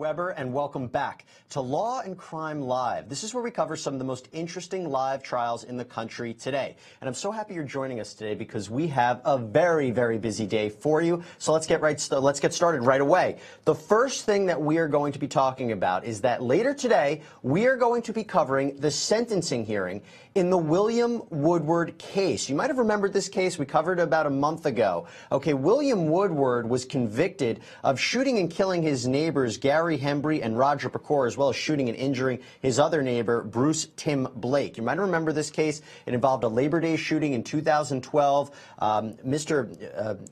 Weber, and welcome back to Law and Crime Live. This is where we cover some of the most interesting live trials in the country today. And I'm so happy you're joining us today because we have a very, very busy day for you. So let's get started right away. The first thing that we are going to be talking about is that later today, we are going to be covering the sentencing hearing in the William Woodward case. You might have remembered this case. We covered it about a month ago. Okay, William Woodward was convicted of shooting and killing his neighbors, Gary Hembry and Roger Pecor, as well as shooting and injuring his other neighbor, Bruce Tim Blake. You might remember this case. It involved a Labor Day shooting in 2012.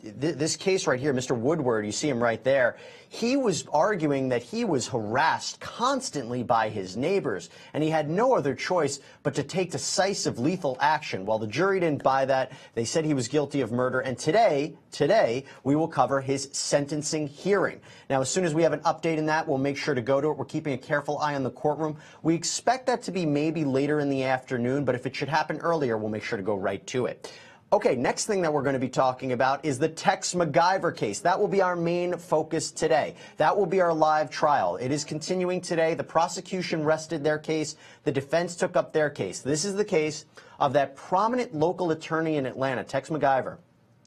This case right here, Mr. Woodward, you see him right there, he was arguing that he was harassed constantly by his neighbors, and he had no other choice but to take decisive lethal action. Well, the jury didn't buy that. They said he was guilty of murder, and today, we will cover his sentencing hearing. Now, as soon as we have an update in that, we'll make sure to go to it. We're keeping a careful eye on the courtroom. We expect that to be maybe later in the afternoon, but if it should happen earlier, we'll make sure to go right to it. Okay, next thing that we're going to be talking about is the Tex McIver case. That will be our main focus today. That will be our live trial. It is continuing today. The prosecution rested their case. The defense took up their case. This is the case of that prominent local attorney in Atlanta, Tex McIver,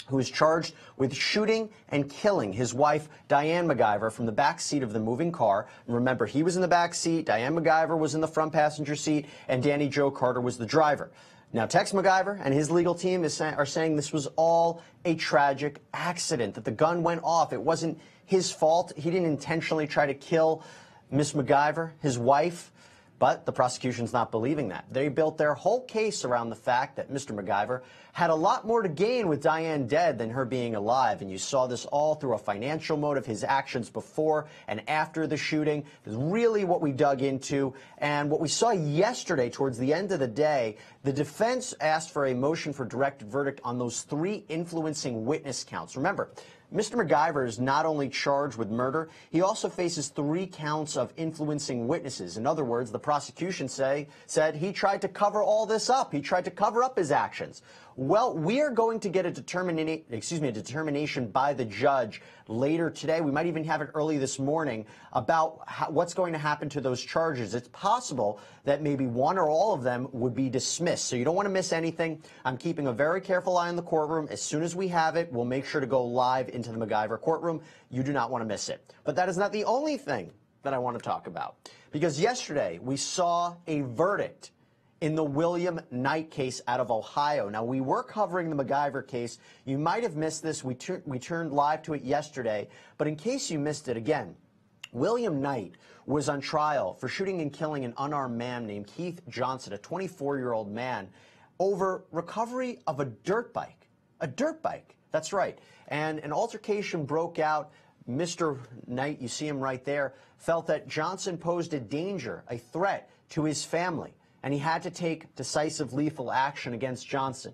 who is charged with shooting and killing his wife, Diane McIver, from the back seat of the moving car. And remember, he was in the back seat, Diane McIver was in the front passenger seat, and Danny Joe Carter was the driver. Now, Tex McIver and his legal team are saying this was all a tragic accident, that the gun went off. It wasn't his fault. He didn't intentionally try to kill Miss McIver, his wife. But the prosecution's not believing that. They built their whole case around the fact that Mr. McIver had a lot more to gain with Diane dead than her being alive. And you saw this all through a financial motive, his actions before and after the shooting is really what we dug into. And what we saw yesterday, towards the end of the day, the defense asked for a motion for directed verdict on those 3 influencing witness counts. Remember, Mr. McIver is not only charged with murder, he also faces 3 counts of influencing witnesses. In other words, the prosecution said he tried to cover all this up. He tried to cover up his actions. Well, we are going to get a determination by the judge later today. We might even have it early this morning about what's going to happen to those charges. It's possible that maybe one or all of them would be dismissed. So you don't want to miss anything. I'm keeping a very careful eye on the courtroom. As soon as we have it, we'll make sure to go live into the McIver courtroom. You do not want to miss it. But that is not the only thing that I want to talk about, because yesterday we saw a verdict in the William Knight case out of Ohio. Now, we were covering the McIver case. You might have missed this. We turned live to it yesterday. But in case you missed it, again, William Knight was on trial for shooting and killing an unarmed man named Keith Johnson, a 24-year-old man, over recovery of a dirt bike. A dirt bike, that's right. And an altercation broke out. Mr. Knight, you see him right there, felt that Johnson posed a danger, a threat to his family, and he had to take decisive lethal action against Johnson.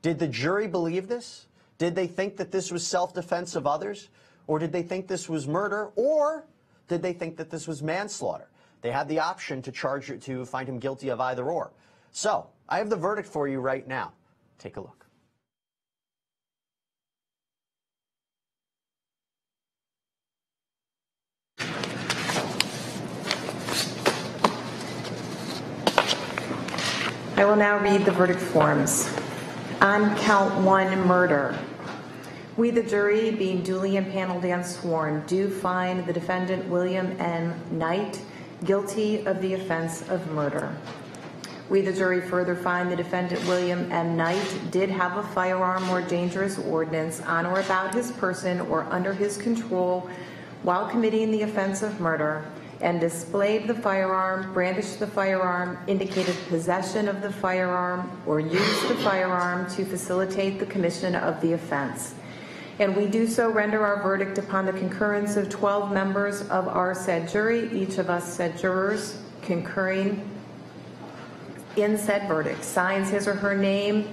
Did the jury believe this? Did they think that this was self-defense of others? Or did they think this was murder? Or did they think that this was manslaughter? They had the option to find him guilty of either or. So, I have the verdict for you right now. Take a look. I will now read the verdict forms. On count 1, murder. We, the jury, being duly impaneled and sworn, do find the defendant William N. Knight guilty of the offense of murder. We, the jury, further find the defendant William N. Knight did have a firearm or dangerous ordinance on or about his person or under his control while committing the offense of murder, and displayed the firearm, brandished the firearm, indicated possession of the firearm, or used the firearm to facilitate the commission of the offense. And we do so render our verdict upon the concurrence of 12 members of our said jury, each of us said jurors concurring in said verdict, signs his or her name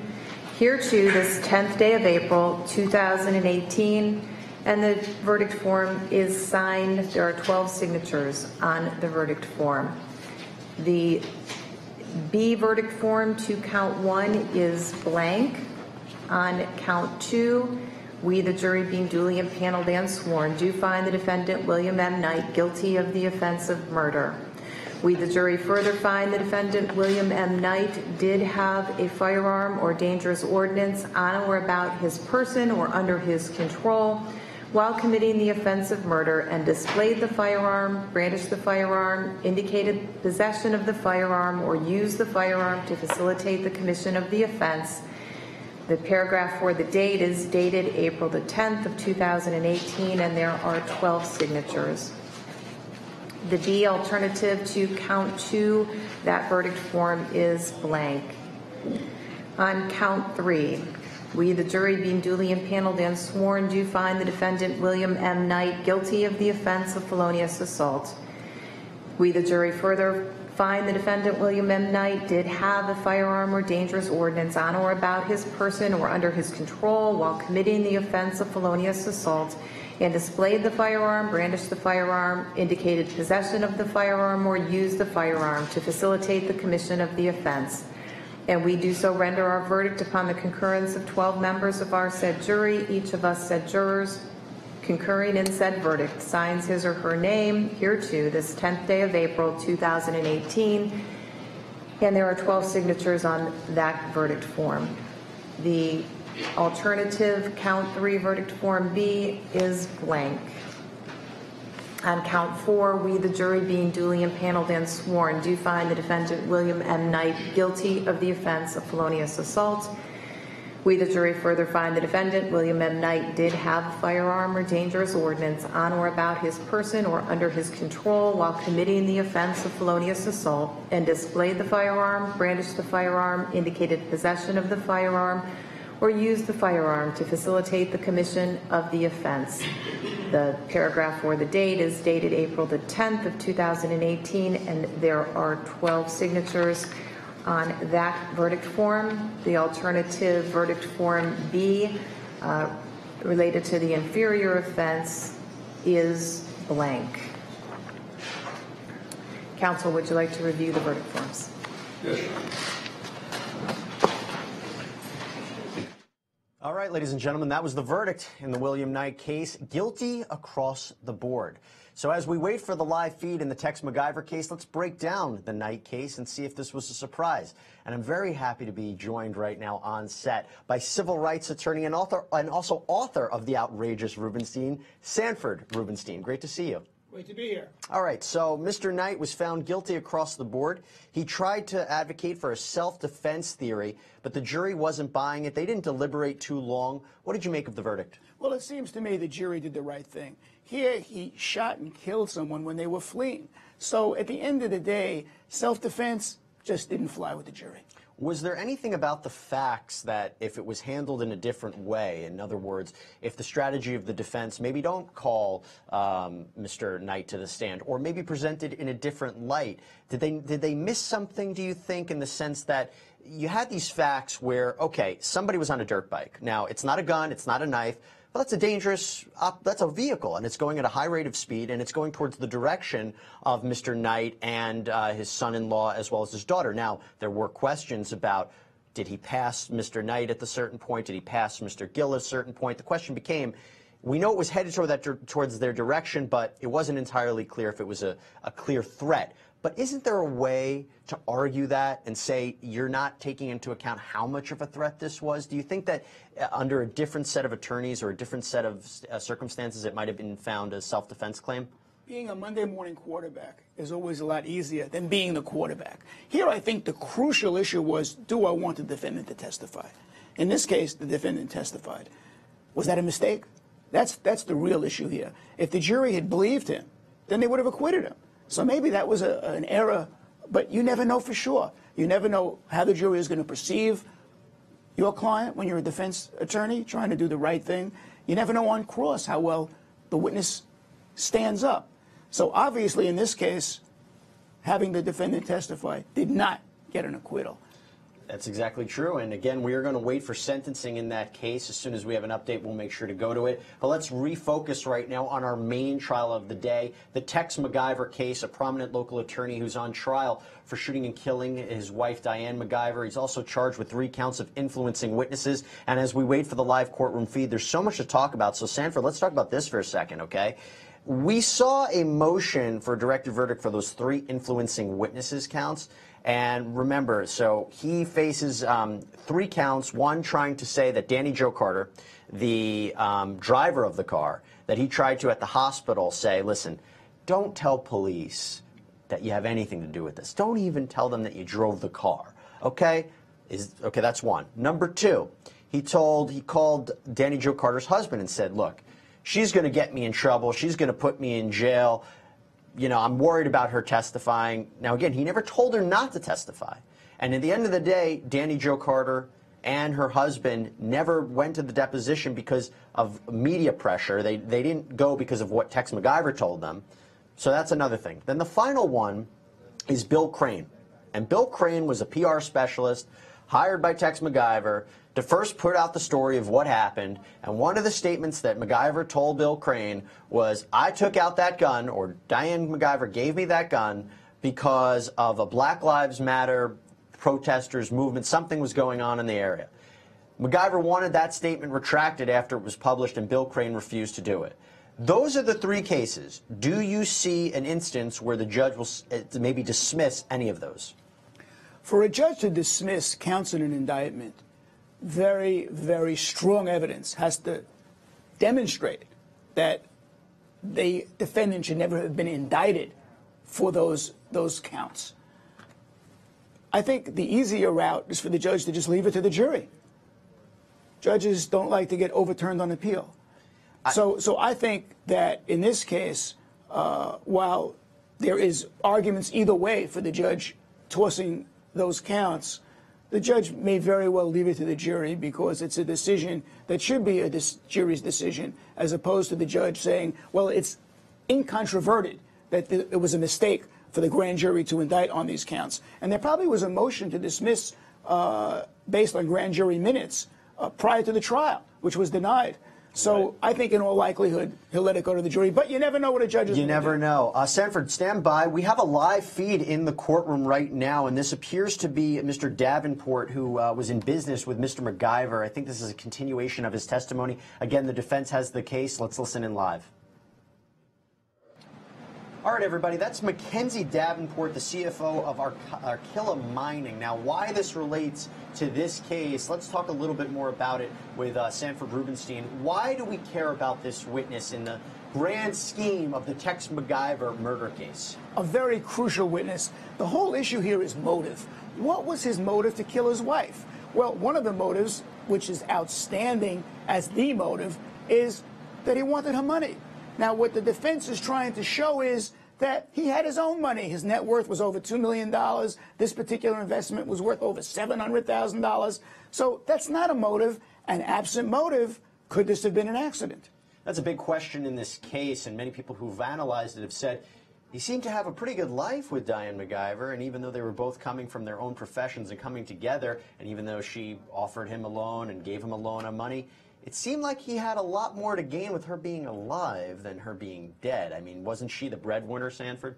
hereto this 10th day of April, 2018, and the verdict form is signed. There are 12 signatures on the verdict form. The B verdict form to count 1 is blank. On count 2, We, the jury, being duly impaneled and sworn, do find the defendant William M. Knight guilty of the offense of murder. We, the jury, further find the defendant William M. Knight did have a firearm or dangerous ordinance on or about his person or under his control while committing the offense of murder, and displayed the firearm, brandished the firearm, indicated possession of the firearm, or used the firearm to facilitate the commission of the offense. The paragraph for the date is dated April the 10th of 2018, and there are 12 signatures. The B alternative to count 2, that verdict form is blank. On count 3, we, the jury, being duly impaneled and sworn, do find the defendant William M. Knight guilty of the offense of felonious assault. We, the jury, further find the defendant William M. Knight did have a firearm or dangerous ordinance on or about his person or under his control while committing the offense of felonious assault, and displayed the firearm, brandished the firearm, indicated possession of the firearm, or used the firearm to facilitate the commission of the offense. And we do so render our verdict upon the concurrence of 12 members of our said jury, each of us said jurors, concurring in said verdict, signs his or her name hereto this 10th day of April 2018, and there are 12 signatures on that verdict form. The alternative count 3 verdict form B is blank. On count 4, we, the jury, being duly impaneled and sworn, do find the defendant William M. Knight guilty of the offense of felonious assault. We, the jury, further find the defendant William M. Knight did have a firearm or dangerous ordinance on or about his person or under his control while committing the offense of felonious assault, and displayed the firearm, brandished the firearm, indicated possession of the firearm, or used the firearm to facilitate the commission of the offense. The paragraph for the date is dated April the 10th of 2018, and there are 12 signatures on that verdict form. The alternative verdict form B, related to the inferior offense, is blank. Counsel, would you like to review the verdict forms? Yes. All right, ladies and gentlemen, that was the verdict in the William Knight case, guilty across the board. So as we wait for the live feed in the Tex McIver case, let's break down the Knight case and see if this was a surprise. And I'm very happy to be joined right now on set by civil rights attorney and also author of the outrageous Rubenstein, Sanford Rubenstein. Great to see you. Great to be here. All right, so Mr. Knight was found guilty across the board. He tried to advocate for a self-defense theory, but the jury wasn't buying it. They didn't deliberate too long. What did you make of the verdict? Well, it seems to me the jury did the right thing. Here, he shot and killed someone when they were fleeing. So at the end of the day, self-defense just didn't fly with the jury. Was there anything about the facts that if it was handled in a different way, in other words, if the strategy of the defense maybe don't call Mr. Knight to the stand, or maybe presented in a different light, did they miss something, do you think, in the sense that you had these facts where, okay, somebody was on a dirt bike. Now, it's not a gun, it's not a knife, but that's a dangerous, that's a vehicle, and it's going at a high rate of speed, and it's going towards the direction of Mr. Knight and his son-in-law as well as his daughter. Now, there were questions about, did he pass Mr. Knight at a certain point? Did he pass Mr. Gill at a certain point? The question became, we know it was headed towards their direction, but it wasn't entirely clear if it was a clear threat. But isn't there a way to argue that and say you're not taking into account how much of a threat this was? Do you think that under a different set of attorneys or a different set of circumstances it might have been found a self-defense claim? Being a Monday morning quarterback is always a lot easier than being the quarterback. Here, I think the crucial issue was, do I want the defendant to testify? In this case, the defendant testified. Was that a mistake? That's the real issue here. If the jury had believed him, then they would have acquitted him. So maybe that was an error, but you never know for sure. You never know how the jury is going to perceive your client when you're a defense attorney trying to do the right thing. You never know on cross how well the witness stands up. So obviously in this case, having the defendant testify did not get an acquittal. That's exactly true. And again, we are going to wait for sentencing in that case. As soon as we have an update, we'll make sure to go to it. But let's refocus right now on our main trial of the day, the Tex McIver case, a prominent local attorney who's on trial for shooting and killing his wife, Diane McIver. He's also charged with 3 counts of influencing witnesses. And as we wait for the live courtroom feed, there's so much to talk about. So, Sanford, let's talk about this for a second, okay? We saw a motion for a directed verdict for those 3 influencing witnesses counts. And remember, so he faces 3 counts, one trying to say that Danny Joe Carter, the driver of the car, that he tried to at the hospital say, listen, don't tell police that you have anything to do with this. Don't even tell them that you drove the car, okay? Okay, that's one. Number 2, he called Danny Joe Carter's husband and said, look, she's going to get me in trouble. She's going to put me in jail. You know, I'm worried about her testifying. Now, again, he never told her not to testify. And at the end of the day, Danny Joe Carter and her husband never went to the deposition because of media pressure. They didn't go because of what Tex McIver told them. So that's another thing. Then the final one is Bill Crane. And Bill Crane was a PR specialist hired by Tex McIver to first put out the story of what happened. And one of the statements that McIver told Bill Crane was, I took out that gun, or Diane McIver gave me that gun, because of a Black Lives Matter protesters movement. Something was going on in the area. McIver wanted that statement retracted after it was published, and Bill Crane refused to do it. Those are the 3 cases. Do you see an instance where the judge will maybe dismiss any of those? For a judge to dismiss counts in an indictment, very, very strong evidence has to demonstrate that the defendant should never have been indicted for those counts. I think the easier route is for the judge to just leave it to the jury. Judges don't like to get overturned on appeal. So I think that in this case, while there is arguments either way for the judge tossing those counts, the judge may very well leave it to the jury, because it's a decision that should be a jury's decision, as opposed to the judge saying, well, it's incontroverted that it was a mistake for the grand jury to indict on these counts. And there probably was a motion to dismiss based on grand jury minutes prior to the trial, which was denied. So right. I think in all likelihood, he'll let it go to the jury. But you never know what a judge is going to do. You never know. Sanford, stand by. We have a live feed in the courtroom right now, and this appears to be Mr. Davenport, who was in business with Mr. McIver. I think this is a continuation of his testimony. Again, the defense has the case. Let's listen in live. All right, everybody, that's Mackenzie Davenport, the CFO of Arkilla Mining. Now, why this relates to this case, let's talk a little bit more about it with Sanford Rubenstein. Why do we care about this witness in the grand scheme of the Tex McIver murder case? A very crucial witness. The whole issue here is motive. What was his motive to kill his wife? Well, one of the motives, which is outstanding as the motive, is that he wanted her money. Now, what the defense is trying to show is that he had his own money. His net worth was over $2 million. This particular investment was worth over $700,000. So that's not a motive. An absent motive, could this have been an accident? That's a big question in this case, and many people who've analyzed it have said he seemed to have a pretty good life with Diane McIver, and even though they were both coming from their own professions and coming together, and even though she offered him a loan and gave him a loan on money, it seemed like he had a lot more to gain with her being alive than her being dead. I mean, wasn't she the breadwinner, Sanford?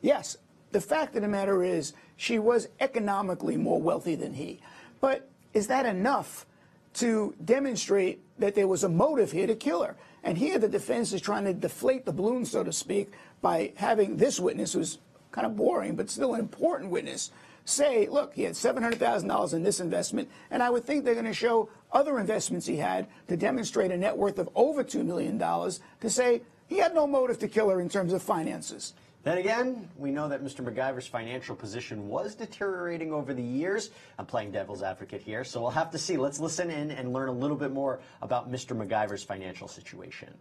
Yes. The fact of the matter is, she was economically more wealthy than he. But is that enough to demonstrate that there was a motive here to kill her? And here the defense is trying to deflate the balloon, so to speak, by having this witness, who's kind of boring, but still an important witness, say, look, he had $700,000 in this investment, and I would think they're going to show other investments he had to demonstrate a net worth of over $2 million to say he had no motive to kill her in terms of finances. Then again, we know that Mr. McIver's financial position was deteriorating over the years. I'm playing devil's advocate here, so we'll have to see. Let's listen in and learn a little bit more about Mr. McIver's financial situation.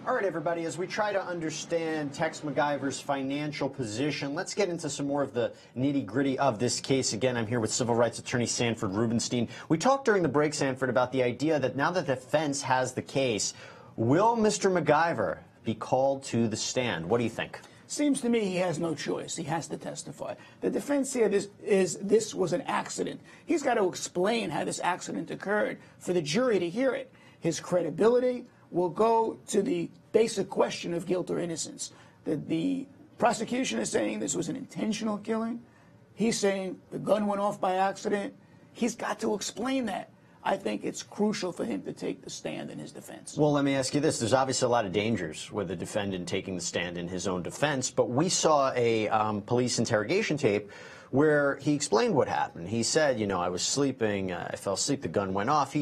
All right, everybody, as we try to understand Tex McIver's financial position, let's get into some more of the nitty-gritty of this case. Again, I'm here with civil rights attorney Sanford Rubenstein. We talked during the break, Sanford, about the idea that now that the defense has the case, will Mr. McIver be called to the stand? What do you think? Seems to me he has no choice. He has to testify. The defense here this was an accident. He's got to explain how this accident occurred for the jury to hear it. His credibility will go to the basic question of guilt or innocence. The prosecution is saying this was an intentional killing. He's saying the gun went off by accident. He's got to explain that. I think it's crucial for him to take the stand in his defense. Well, let me ask you this. There's obviously a lot of dangers with the defendant taking the stand in his own defense, but we saw a police interrogation tape where he explained what happened. He said, you know, I was sleeping, I fell asleep, the gun went off.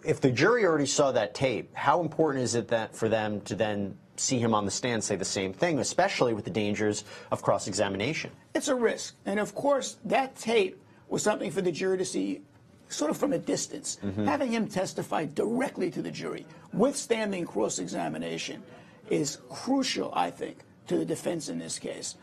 If the jury already saw that tape, how important is it that for them to then see him on the stand say the same thing, especially with the dangers of cross-examination? It's a risk. And, of course, that tape was something for the jury to see sort of from a distance. Having him testify directly to the jury, withstanding cross-examination, is crucial, I think, to the defense in this case.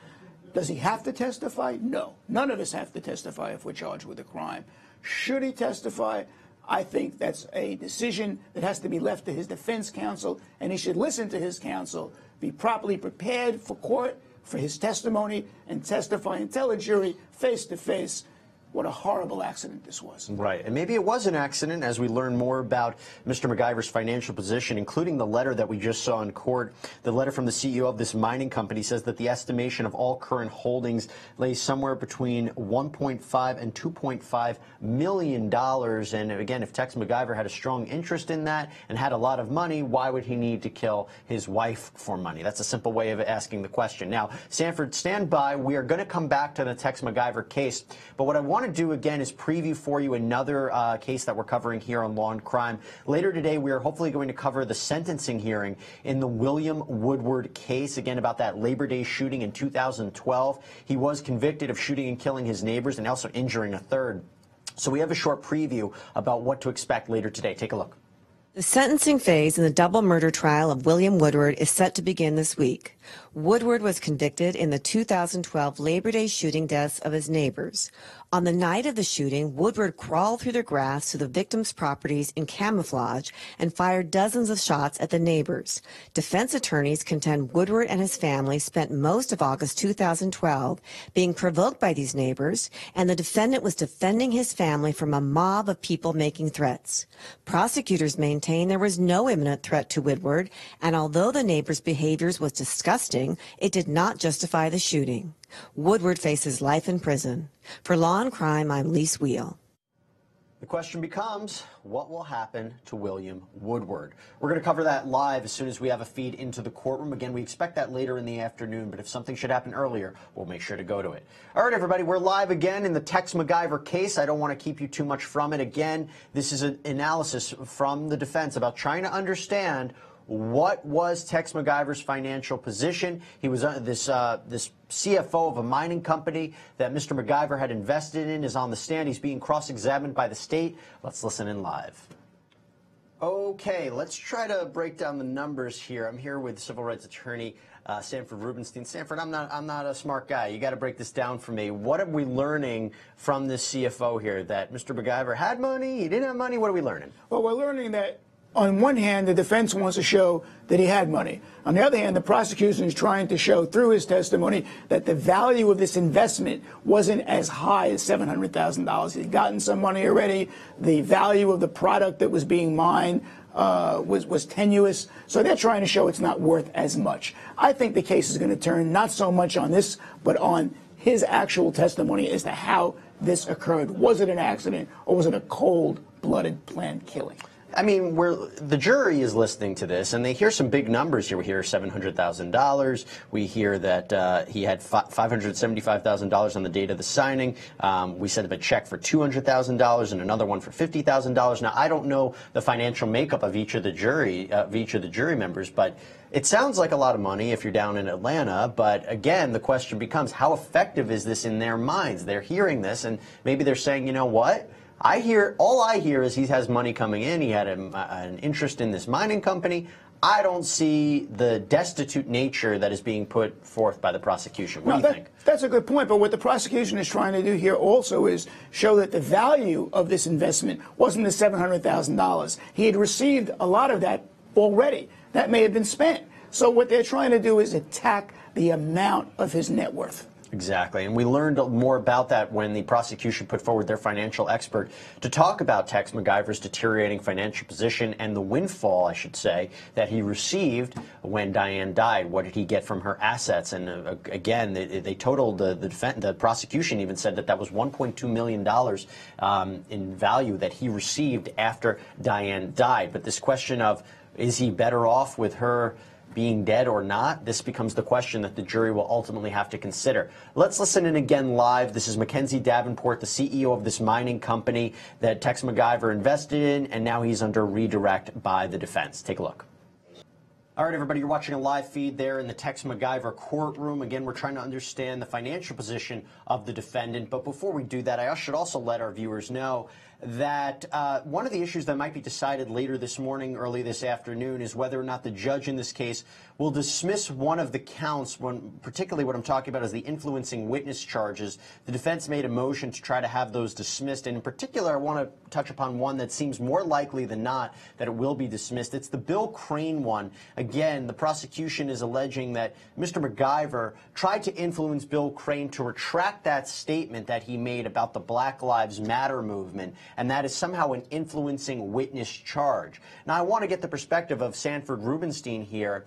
Does he have to testify? No. None of us have to testify if we're charged with a crime. Should he testify? I think that's a decision that has to be left to his defense counsel, and he should listen to his counsel, be properly prepared for court, for his testimony, and testify and tell a jury face to face what a horrible accident this was. Right. And maybe it was an accident as we learn more about Mr. McIver's financial position, including the letter that we just saw in court. The letter from the CEO of this mining company says that the estimation of all current holdings lays somewhere between $1.5 and $2.5 million. And again, if Tex McIver had a strong interest in that and had a lot of money, why would he need to kill his wife for money? That's a simple way of asking the question. Now, Sanford, stand by. We are going to come back to the Tex McIver case. But what I want to do again is preview for you another case that we're covering here on Law and Crime. Later today, we are hopefully going to cover the sentencing hearing in the William Woodward case, again about that Labor Day shooting in 2012. He was convicted of shooting and killing his neighbors and also injuring a third. So we have a short preview about what to expect later today. Take a look. The sentencing phase in the double murder trial of William Woodward is set to begin this week. Woodward was convicted in the 2012 Labor Day shooting deaths of his neighbors. On the night of the shooting, Woodward crawled through the grass to the victims' properties in camouflage and fired dozens of shots at the neighbors. Defense attorneys contend Woodward and his family spent most of August 2012 being provoked by these neighbors, and the defendant was defending his family from a mob of people making threats. Prosecutors maintain there was no imminent threat to Woodward, and although the neighbors' behaviors was disgusting, it did not justify the shooting. Woodward faces life in prison. For Law and Crime, I'm Lise Wheel. The question becomes, what will happen to William Woodward? We're going to cover that live as soon as we have a feed into the courtroom. Again, we expect that later in the afternoon, but if something should happen earlier, we'll make sure to go to it. All right, everybody, we're live again in the Tex McIver case. I don't want to keep you too much from it. Again, this is an analysis from the defense about trying to understand what was Tex McIver's financial position. He was this CFO of a mining company that Mr. McIver had invested in is on the stand. He's being cross-examined by the state. Let's listen in live. Okay, let's try to break down the numbers here. I'm here with civil rights attorney Sanford Rubenstein. Sanford, I'm not a smart guy. You got to break this down for me. What are we learning from this CFO here? That Mr. McIver had money, he didn't have money? What are we learning? Well, we're learning that on one hand, the defense wants to show that he had money. On the other hand, the prosecution is trying to show through his testimony that the value of this investment wasn't as high as $700,000. He'd gotten some money already. The value of the product that was being mined was tenuous. So they're trying to show it's not worth as much. I think the case is going to turn not so much on this, but on his actual testimony as to how this occurred. Was it an accident or was it a cold-blooded planned killing? I mean, the jury is listening to this, and they hear some big numbers here. We hear $700,000. We hear that he had $575,000 on the date of the signing. We sent him a check for $200,000 and another one for $50,000. Now, I don't know the financial makeup of each of the jury members, but it sounds like a lot of money if you're down in Atlanta. But again, the question becomes, how effective is this in their minds? They're hearing this, and maybe they're saying, you know what? All I hear is he has money coming in. He had an interest in this mining company. I don't see the destitute nature that is being put forth by the prosecution. What do you think? That's a good point. But what the prosecution is trying to do here also is show that the value of this investment wasn't the $700,000. He had received a lot of that already. That may have been spent. So what they're trying to do is attack the amount of his net worth. Exactly. And we learned more about that when the prosecution put forward their financial expert to talk about Tex McIver's deteriorating financial position and the windfall, I should say, that he received when Diane died. What did he get from her assets? And again, they totaled, the prosecution even said that was $1.2 million in value that he received after Diane died. But this question of, is he better off with her being dead or not, this becomes the question that the jury will ultimately have to consider. Let's listen in again live. This is Mackenzie Davenport, the CEO of this mining company that Tex McIver invested in, and now he's under redirect by the defense. Take a look. All right, everybody, you're watching a live feed there in the Tex McIver courtroom. Again, we're trying to understand the financial position of the defendant. But before we do that, I should also let our viewers know that one of the issues that might be decided later this morning, early this afternoon, is whether or not the judge in this case will dismiss one of the counts, particularly what I'm talking about is the influencing witness charges. The defense made a motion to try to have those dismissed, and in particular, I want to touch upon one that seems more likely than not that it will be dismissed. It's the Bill Crane one. Again, the prosecution is alleging that Mr. McIver tried to influence Bill Crane to retract that statement that he made about the Black Lives Matter movement, and that is somehow an influencing witness charge. Now, I want to get the perspective of Sanford Rubenstein here,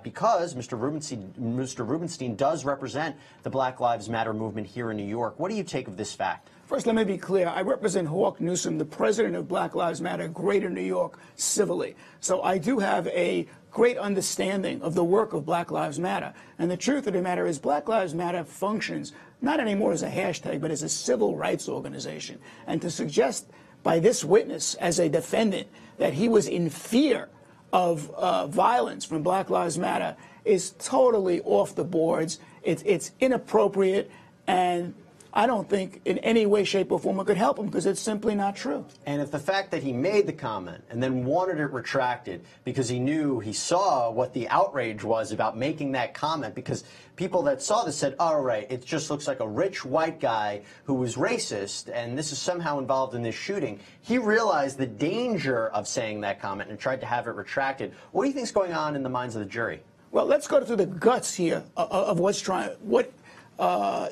because Mr. Rubenstein does represent the Black Lives Matter movement here in New York. What do you take of this fact? First, let me be clear. I represent Hawk Newsom, the president of Black Lives Matter, Greater New York, civilly. So I do have a great understanding of the work of Black Lives Matter. And the truth of the matter is Black Lives Matter functions not anymore as a hashtag, but as a civil rights organization. And to suggest by this witness as a defendant that he was in fear of violence from Black Lives Matter is totally off the boards. It's inappropriate, and I don't think in any way, shape, or form it could help him, because it's simply not true. And if the fact that he made the comment and then wanted it retracted because he saw what the outrage was about making that comment, because people that saw this said, all right, it just looks like a rich white guy who was racist, and this is somehow involved in this shooting. He realized the danger of saying that comment and tried to have it retracted. What do you think is going on in the minds of the jury? Well, let's go through the guts here of what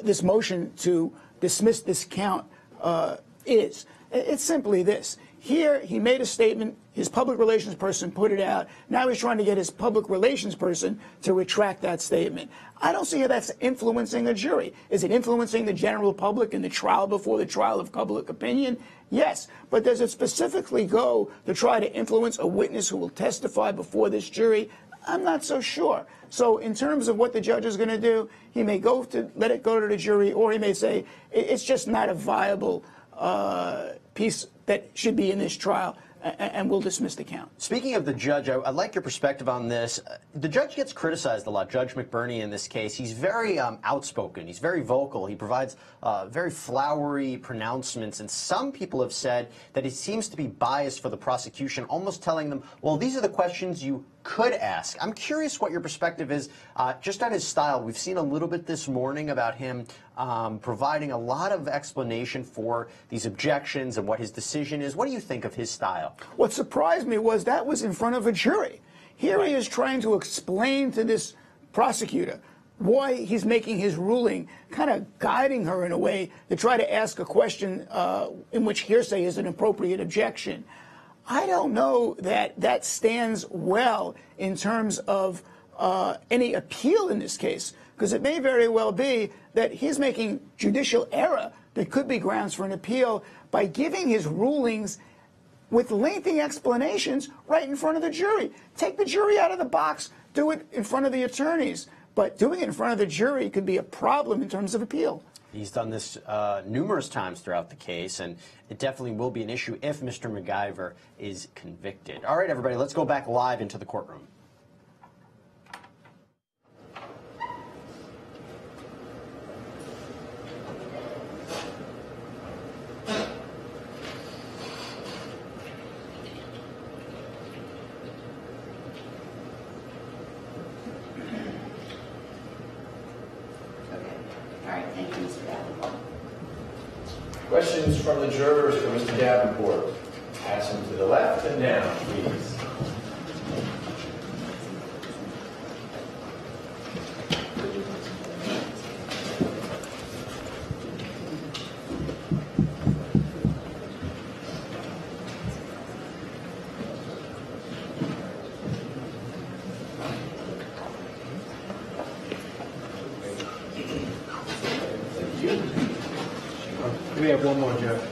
this motion to dismiss this count is. It's simply this. Here, he made a statement. His public relations person put it out. Now he's trying to get his public relations person to retract that statement. I don't see how that's influencing a jury. Is it influencing the general public in the trial before the trial of public opinion? Yes. But does it specifically go to try to influence a witness who will testify before this jury? I'm not so sure. So in terms of what the judge is going to do, he may let it go to the jury, or he may say it's just not a viable piece that should be in this trial, and we'll dismiss the count. Speaking of the judge, I like your perspective on this. The judge gets criticized a lot, Judge McBurney in this case. He's very outspoken. He's very vocal. He provides very flowery pronouncements, and some people have said that he seems to be biased for the prosecution, almost telling them, well, these are the questions you could ask. I'm curious what your perspective is just on his style. We've seen a little bit this morning about him providing a lot of explanation for these objections and what his decision is. What do you think of his style? What surprised me was that was in front of a jury. Here he is trying to explain to this prosecutor why he's making his ruling, kind of guiding her in a way to try to ask a question in which hearsay is an appropriate objection. I don't know that that stands well in terms of any appeal in this case, because it may very well be that he's making judicial error that could be grounds for an appeal by giving his rulings with lengthy explanations right in front of the jury. Take the jury out of the box, do it in front of the attorneys. But doing it in front of the jury could be a problem in terms of appeal. He's done this numerous times throughout the case, and it definitely will be an issue if Mr. McIver is convicted. All right, everybody, let's go back live into the courtroom. Questions from the jurors for Mr. Davenport? Pass them to the left and down, please. we have one more, Jeff.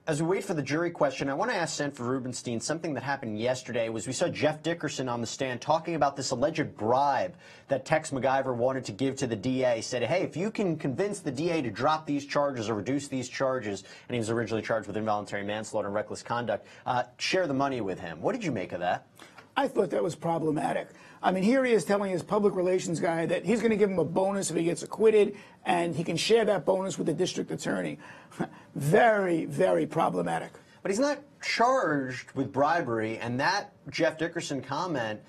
As we wait for the jury question, I want to ask Sanford Rubenstein something that happened yesterday. Was we saw Jeff Dickerson on the stand talking about this alleged bribe that Tex McIver wanted to give to the DA. He said, hey, if you can convince the DA to drop these charges or reduce these charges, and he was originally charged with involuntary manslaughter and reckless conduct, share the money with him. What did you make of that? I thought that was problematic. I mean, here he is telling his public relations guy that he's going to give him a bonus if he gets acquitted, and he can share that bonus with the district attorney. Very, very problematic. But he's not charged with bribery, and that Jeff Dickerson comment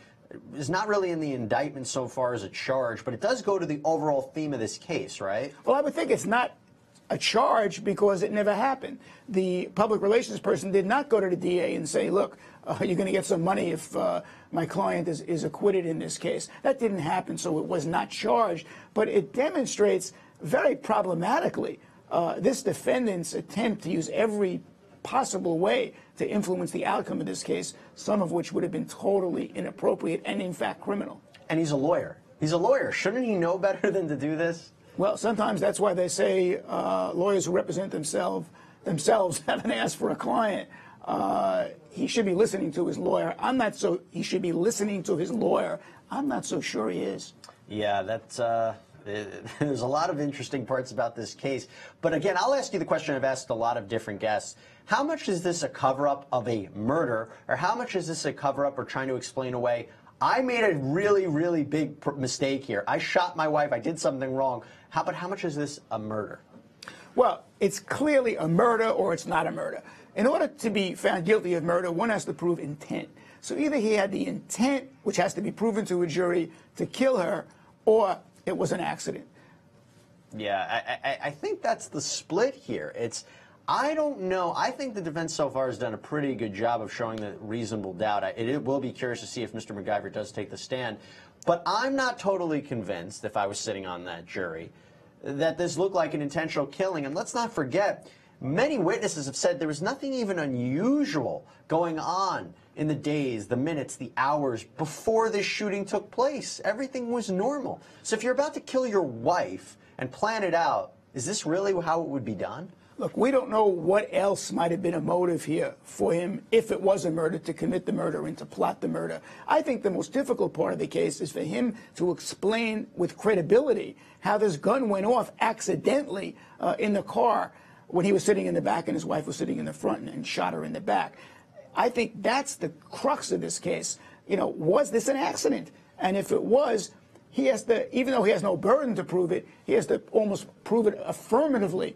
is not really in the indictment so far as a charge, but it does go to the overall theme of this case, right? Well, I would think it's not a charge because it never happened. The public relations person did not go to the DA and say, look, you're going to get some money if my client is acquitted in this case. That didn't happen, so it was not charged. But it demonstrates very problematically this defendant's attempt to use every possible way to influence the outcome of this case, some of which would have been totally inappropriate and, in fact, criminal. And he's a lawyer. He's a lawyer. Shouldn't he know better than to do this? Well, sometimes that's why they say lawyers who represent themselves haven't asked for a client. He should be listening to his lawyer. He should be listening to his lawyer. I'm not so sure he is. Yeah, that's there's a lot of interesting parts about this case. But again, I'll ask you the question I've asked a lot of different guests. How much is this a cover-up of a murder, or how much is this a cover-up or trying to explain away, I made a really, really big mistake here. I shot my wife. I did something wrong. But how much is this a murder? Well, it's clearly a murder or it's not a murder. In order to be found guilty of murder, one has to prove intent. So either he had the intent, which has to be proven to a jury, to kill her, or it was an accident. Yeah, I think that's the split here. I don't know. I think the defense so far has done a pretty good job of showing the reasonable doubt. It will be curious to see if Mr. McIver does take the stand. But I'm not totally convinced, if I was sitting on that jury, that this looked like an intentional killing. And let's not forget, many witnesses have said there was nothing even unusual going on in the days, the minutes, the hours before this shooting took place. Everything was normal. So if you're about to kill your wife and plan it out, is this really how it would be done? Look, we don't know what else might have been a motive here for him, if it was a murder, to commit the murder and to plot the murder. I think the most difficult part of the case is for him to explain with credibility how this gun went off accidentally in the car when he was sitting in the back and his wife was sitting in the front and shot her in the back. I think that's the crux of this case. You know, was this an accident? And if it was, he has to, even though he has no burden to prove it, he has to almost prove it affirmatively.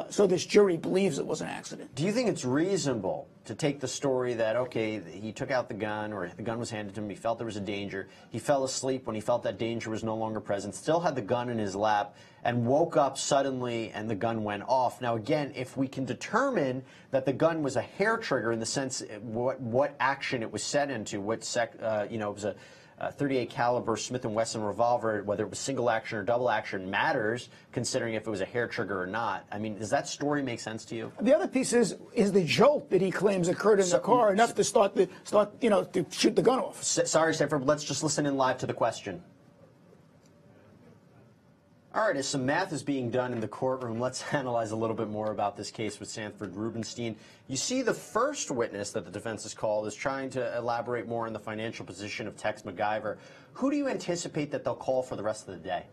So this jury believes it was an accident. Do you think it's reasonable to take the story that, okay, he took out the gun, or the gun was handed to him, he felt there was a danger, he fell asleep when he felt that danger was no longer present, still had the gun in his lap, and woke up suddenly and the gun went off? Now, again, if we can determine that the gun was a hair trigger in the sense what action it was set into, it was a .38 caliber Smith & Wesson revolver, whether it was single action or double action matters, considering if it was a hair trigger or not. I mean, does that story make sense to you? The other piece is the jolt that he claims occurred in the car enough to to shoot the gun off. Sorry, Sanford, let's just listen in live to the question. All right, as some math is being done in the courtroom, let's analyze a little bit more about this case with Sanford Rubenstein. You see, the first witness that the defense has called is trying to elaborate more on the financial position of Tex McIver. Who do you anticipate that they'll call for the rest of the day?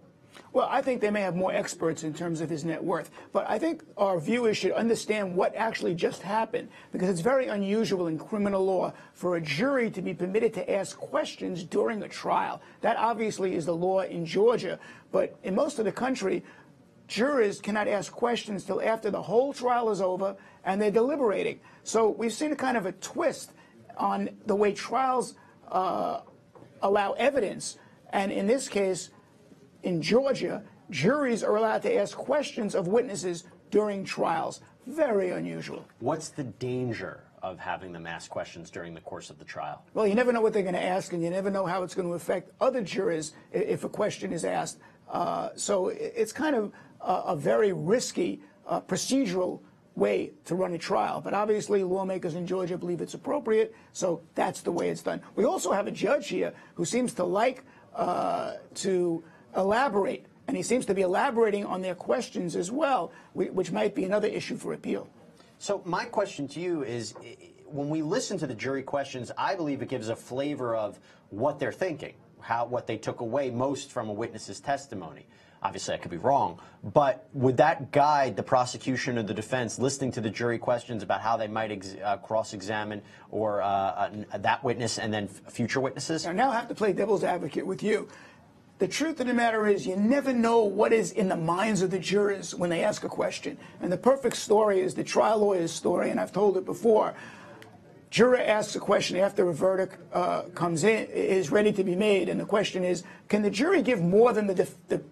Well, I think they may have more experts in terms of his net worth. But I think our viewers should understand what actually just happened, because it's very unusual in criminal law for a jury to be permitted to ask questions during a trial. That obviously is the law in Georgia. But in most of the country, jurors cannot ask questions till after the whole trial is over and they're deliberating. So we've seen a kind of a twist on the way trials allow evidence. And in this case, in Georgia, juries are allowed to ask questions of witnesses during trials. Very unusual. What's the danger of having them ask questions during the course of the trial? Well, you never know what they're going to ask, and you never know how it's going to affect other jurors if a question is asked. So it's kind of a very risky procedural way to run a trial. But obviously, lawmakers in Georgia believe it's appropriate, so that's the way it's done. We also have a judge here who seems to like to elaborate And he seems to be elaborating on their questions as well, which might be another issue for appeal. So my question to you is, when we listen to the jury questions, I believe it gives a flavor of what they're thinking, what they took away most from a witness's testimony. Obviously, I could be wrong, but would that guide the prosecution or the defense listening to the jury questions about how they might cross-examine or that witness and then future witnesses? I now have to play devil's advocate with you. The truth of the matter is you never know what is in the minds of the jurors when they ask a question. And the perfect story is the trial lawyer's story, and I've told it before. Juror asks a question after a verdict comes in, is ready to be made, and the question is, can the jury give more than the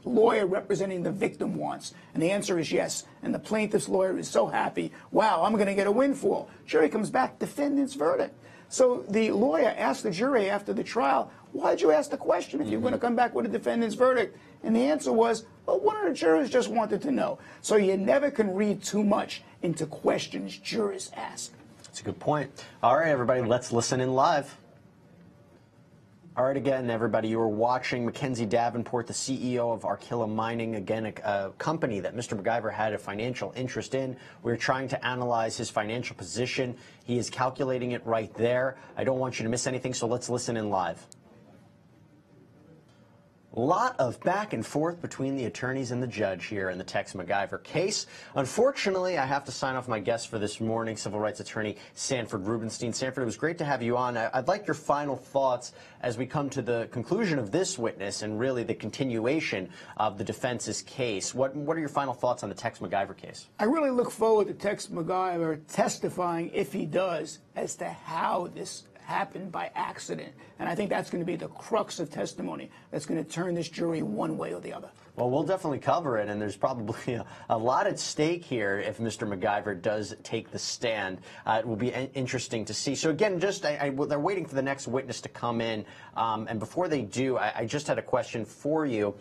lawyer representing the victim wants? And the answer is yes. And the plaintiff's lawyer is so happy, wow, I'm going to get a windfall. Jury comes back, defendant's verdict. So the lawyer asked the jury after the trial, why did you ask the question if you're going to come back with a defendant's verdict? And the answer was, well, one of the jurors just wanted to know. So you never can read too much into questions jurors ask. That's a good point. All right, everybody, let's listen in live. All right, again, everybody, you are watching Mackenzie Davenport, the CEO of Arkilla Mining, again, a company that Mr. McIver had a financial interest in. We're trying to analyze his financial position. He is calculating it right there. I don't want you to miss anything, so let's listen in live. A lot of back and forth between the attorneys and the judge here in the Tex McIver case. Unfortunately, I have to sign off my guest for this morning, civil rights attorney Sanford Rubenstein. Sanford, it was great to have you on. I'd like your final thoughts as we come to the conclusion of this witness and really the continuation of the defense's case. What are your final thoughts on the Tex McIver case? I really look forward to Tex McIver testifying, if he does, as to how this happened by accident. And I think that's going to be the crux of testimony that's going to turn this jury one way or the other. Well, we'll definitely cover it, and there's probably a lot at stake here if Mr. McIver does take the stand. It will be interesting to see. So again, they're waiting for the next witness to come in, and before they do, I just had a question for you.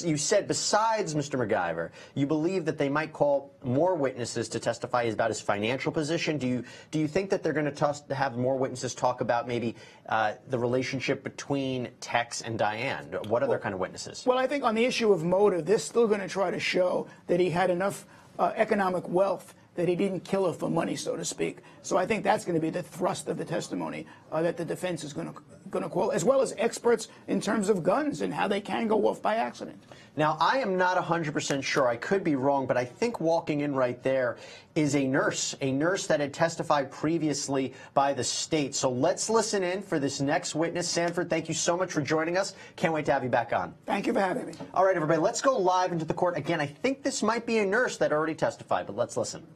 You said besides Mr. McIver, you believe that they might call more witnesses to testify about his financial position. Do you think that they're going to have more witnesses talk about maybe the relationship between Tex and Diane? What other kind of witnesses? Well, I think on the issue of motive, they're still going to try to show that he had enough economic wealth that he didn't kill her for money, so to speak. So I think that's going to be the thrust of the testimony that the defense is going to call, as well as experts in terms of guns and how they can go off by accident. Now, I am not 100% sure. I could be wrong, but I think walking in right there is a nurse that had testified previously by the state. So let's listen in for this next witness. Sanford, thank you so much for joining us. Can't wait to have you back on. Thank you for having me. All right, everybody, let's go live into the court. Again, I think this might be a nurse that already testified, but let's listen.